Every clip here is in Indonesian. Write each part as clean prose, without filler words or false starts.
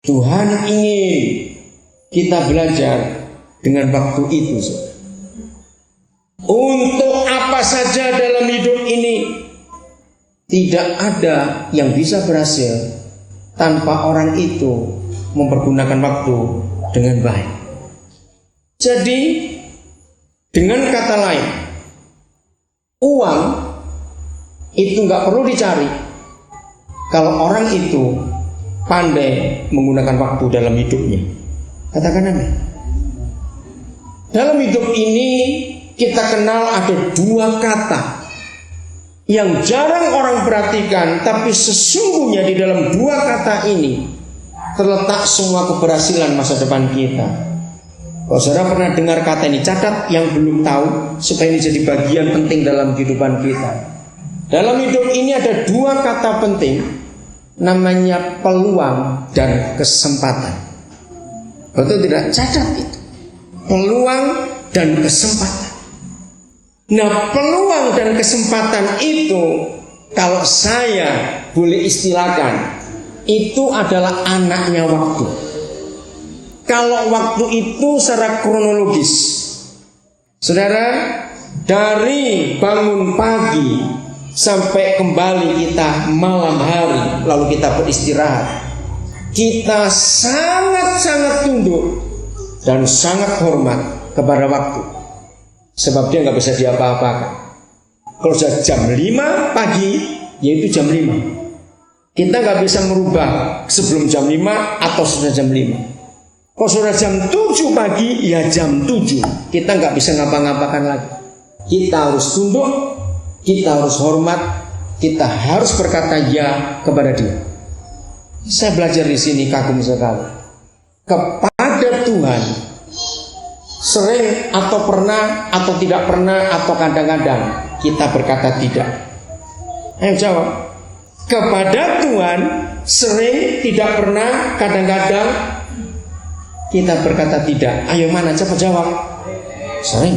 Tuhan ingin kita belajar dengan waktu itu. Untuk apa saja dalam hidup ini, tidak ada yang bisa berhasil tanpa orang itu mempergunakan waktu dengan baik. Jadi, dengan kata lain, uang itu nggak perlu dicari kalau orang itu pandai menggunakan waktu dalam hidupnya. Katakan amin. Dalam hidup ini kita kenal ada dua kata yang jarang orang perhatikan, tapi sesungguhnya di dalam dua kata ini terletak semua keberhasilan masa depan kita. Kalau saudara pernah dengar kata ini, catat yang belum tahu supaya ini jadi bagian penting dalam kehidupan kita. Dalam hidup ini ada dua kata penting, namanya peluang dan kesempatan. Betul tidak? Catat itu. Peluang dan kesempatan. Nah, peluang dan kesempatan itu, kalau saya boleh istilahkan, itu adalah anaknya waktu. Kalau waktu itu secara kronologis, saudara, dari bangun pagi sampai kembali kita malam hari, lalu kita beristirahat, kita sangat-sangat tunduk dan sangat hormat kepada waktu. Sebab dia nggak bisa diapa-apakan. Kalau sudah jam 5 pagi, yaitu jam 5. Kita nggak bisa merubah sebelum jam 5 atau sudah jam 5. Kalau sudah jam 7 pagi, ya jam 7. Kita nggak bisa ngapa-ngapakan lagi. Kita harus tunduk, kita harus hormat, kita harus berkata ya kepada dia. Saya belajar di sini kagum sekali. Kepada Tuhan, sering atau pernah atau tidak pernah atau kadang-kadang kita berkata tidak. Ayo jawab. Kepada Tuhan sering, tidak pernah, kadang-kadang kita berkata tidak. Ayo mana, cepat jawab. Sering.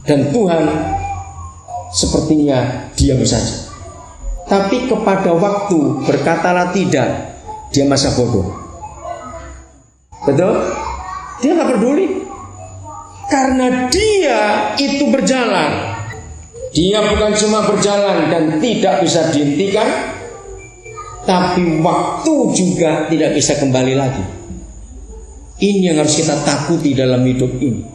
Dan Tuhan sepertinya diam saja. Tapi kepada waktu berkatalah tidak, dia masa bodoh. Betul? Dia gak peduli. Karena dia itu berjalan. Dia bukan cuma berjalan dan tidak bisa dihentikan, tapi waktu juga tidak bisa kembali lagi. Ini yang harus kita takuti dalam hidup ini.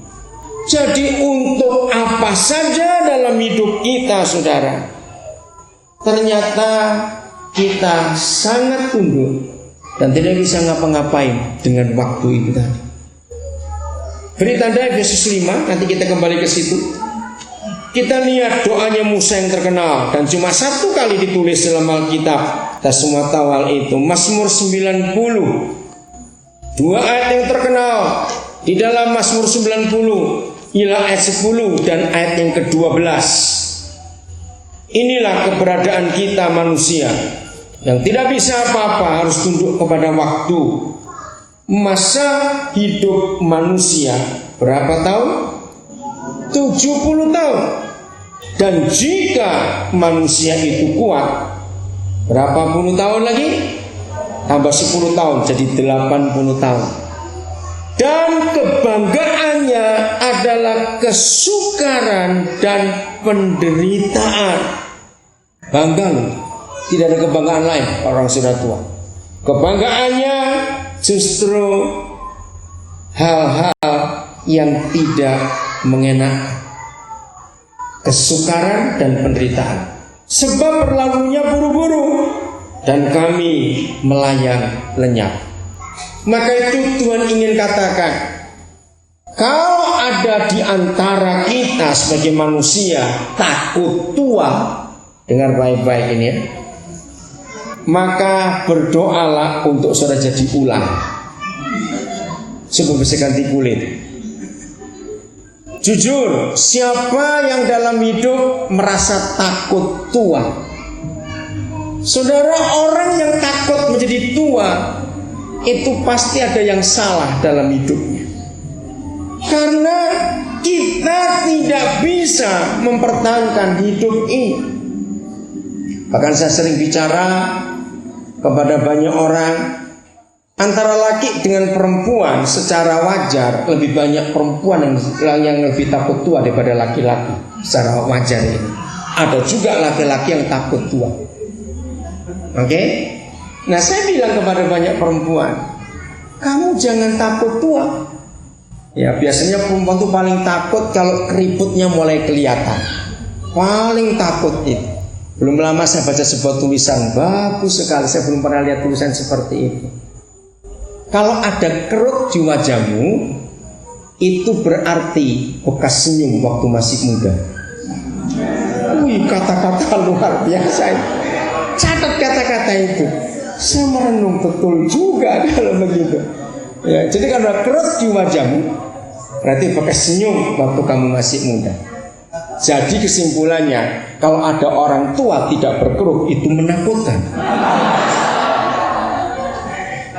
Jadi untuk apa saja dalam hidup kita, saudara, ternyata kita sangat tunduk dan tidak bisa ngapa-ngapain dengan waktu itu tadi. Beri tanda Efesus 5, nanti kita kembali ke situ. Kita lihat doanya Musa yang terkenal dan cuma satu kali ditulis dalam Alkitab. Kita semua tahu hal itu. Mazmur 90. Dua ayat yang terkenal di dalam Mazmur 90 ialah ayat 10 dan ayat yang ke-12. Inilah keberadaan kita manusia yang tidak bisa apa-apa, harus tunduk kepada waktu. Masa hidup manusia berapa tahun? 70 tahun. Dan jika manusia itu kuat, berapa puluh tahun lagi? Tambah 10 tahun, jadi 80 tahun. Dan kebanggaannya adalah kesukaran dan penderitaan. Bangga loh. Tidak ada kebanggaan lain orang sudah tua. Kebanggaannya justru hal-hal yang tidak mengenakan, kesukaran dan penderitaan. Sebab berlalunya buru-buru dan kami melayang lenyap. Maka itu Tuhan ingin katakan, kalau ada di antara kita sebagai manusia takut tua, dengar baik-baik ini ya, maka berdoalah untuk saudara jadi ulang sebelum bisa ganti kulit. Jujur, siapa yang dalam hidup merasa takut tua? Saudara, orang yang takut menjadi tua itu pasti ada yang salah dalam hidupnya. Karena kita tidak bisa mempertahankan hidup ini. Bahkan saya sering bicara kepada banyak orang, Antara laki dengan perempuan secara wajar lebih banyak perempuan yang lebih takut tua daripada laki-laki. Secara wajar ini. Ada juga laki-laki yang takut tua. Oke? Nah, saya bilang kepada banyak perempuan, kamu jangan takut tua. Ya, biasanya perempuan itu paling takut kalau keriputnya mulai kelihatan. Paling takut itu. Belum lama saya baca sebuah tulisan bagus sekali. Saya belum pernah lihat tulisan seperti itu. Kalau ada kerut di wajahmu, itu berarti bekas senyum waktu masih muda. Wih, kata-kata luar biasa. Catat kata-kata itu. Saya merenung betul juga kalau begitu. Ya, jadi kalau ada kerut di wajahmu, berarti bekas senyum waktu kamu masih muda. Jadi kesimpulannya, kalau ada orang tua tidak berkerut, itu menakutkan.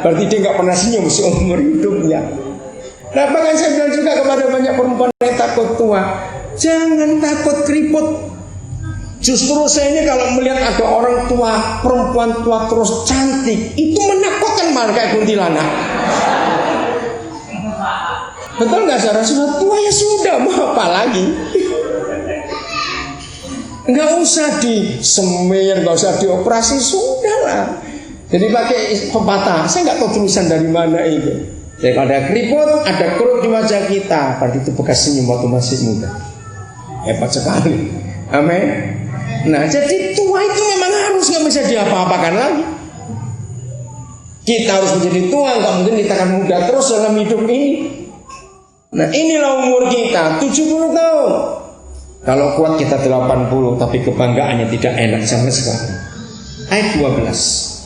Berarti dia nggak pernah senyum seumur hidupnya. Nah, bahkan saya bilang juga kepada banyak perempuan yang takut tua, jangan takut keriput. Justru saya ini kalau melihat ada orang tua, perempuan tua terus cantik, itu menakutkan malah kayak kuntilanak. Betul nggak saudara? Sudah tua ya sudah, mau apa lagi? Nggak usah disemir, nggak usah dioperasi, sudahlah. Jadi pakai pepatah, saya nggak tahu tulisan dari mana itu. Jadi kalau ada keriput, ada kerut di wajah kita, berarti itu bekas senyum waktu masih muda. Hebat sekali. Amin. Nah, jadi tua itu memang harus, nggak bisa diapa-apakan lagi. Kita harus menjadi tua, nggak mungkin kita akan muda terus dalam hidup ini. Nah, inilah umur kita, 70 tahun. Kalau kuat kita 80, tapi kebanggaannya tidak enak sama sekali. Ayat 12.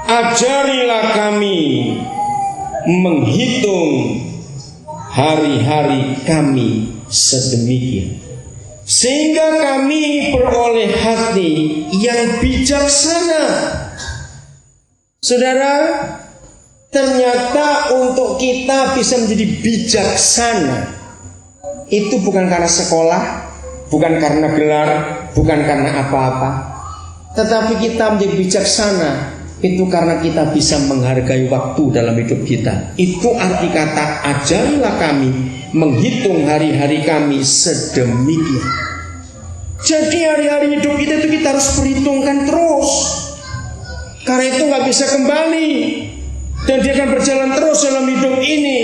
Ajarilah kami menghitung hari-hari kami sedemikian, sehingga kami beroleh hati yang bijaksana. Saudara, ternyata untuk kita bisa menjadi bijaksana, itu bukan karena sekolah, bukan karena gelar, bukan karena apa-apa, tetapi kita menjadi bijaksana itu karena kita bisa menghargai waktu dalam hidup kita. Itu arti kata ajarilah kami menghitung hari-hari kami sedemikian. Jadi hari-hari hidup kita itu kita harus perhitungkan terus. Karena itu gak bisa kembali, dan dia akan berjalan terus dalam hidup ini.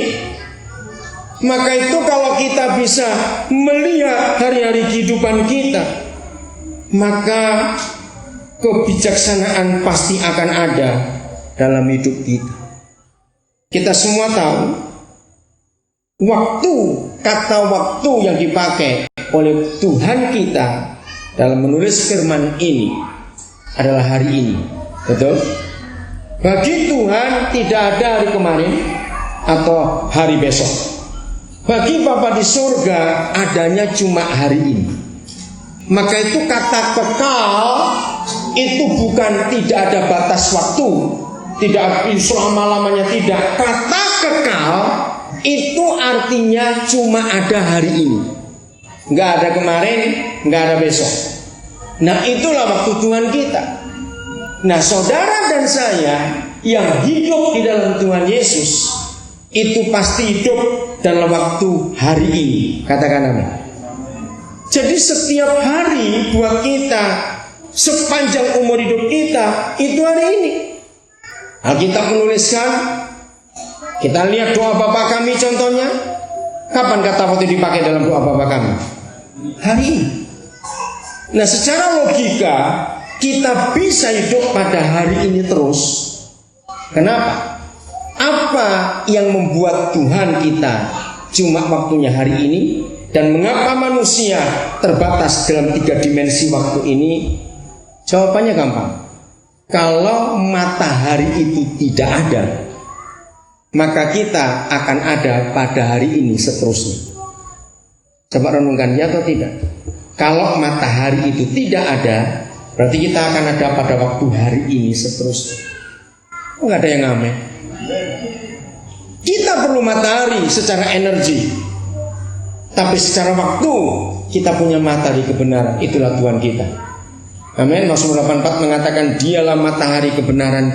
Maka itu kalau kita bisa melihat hari-hari kehidupan kita, maka kebijaksanaan pasti akan ada dalam hidup kita. Kita semua tahu waktu, kata waktu yang dipakai oleh Tuhan kita dalam menulis firman ini adalah hari ini. Betul? Bagi Tuhan tidak ada hari kemarin atau hari besok. Bagi Bapa di surga adanya cuma hari ini. Maka itu kata kekal itu bukan tidak ada batas waktu, tidak selama-lamanya, tidak. Kata kekal itu artinya cuma ada hari ini, nggak ada kemarin, nggak ada besok. Nah, itulah waktu Tuhan kita. Nah, saudara dan saya yang hidup di dalam Tuhan Yesus itu pasti hidup dalam waktu hari ini. Katakan amin. Jadi setiap hari buat kita, sepanjang umur hidup kita, itu hari ini. Alkitab menuliskan, kita lihat doa Bapa kami contohnya. Kapan kata waktu dipakai dalam doa Bapa kami? Hari ini. Nah, secara logika kita bisa hidup pada hari ini terus. Kenapa? Apa yang membuat Tuhan kita cuma waktunya hari ini? Dan mengapa manusia terbatas dalam 3 dimensi waktu ini? Jawabannya gampang. Kalau matahari itu tidak ada, maka kita akan ada pada hari ini seterusnya. Coba renungkan, ya atau tidak? Kalau matahari itu tidak ada, berarti kita akan ada pada waktu hari ini seterusnya. Enggak ada yang ngamen. Kita perlu matahari secara energi, tapi secara waktu kita punya matahari kebenaran. Itulah Tuhan kita. Amin. Mazmur 84 mengatakan dialah matahari kebenaran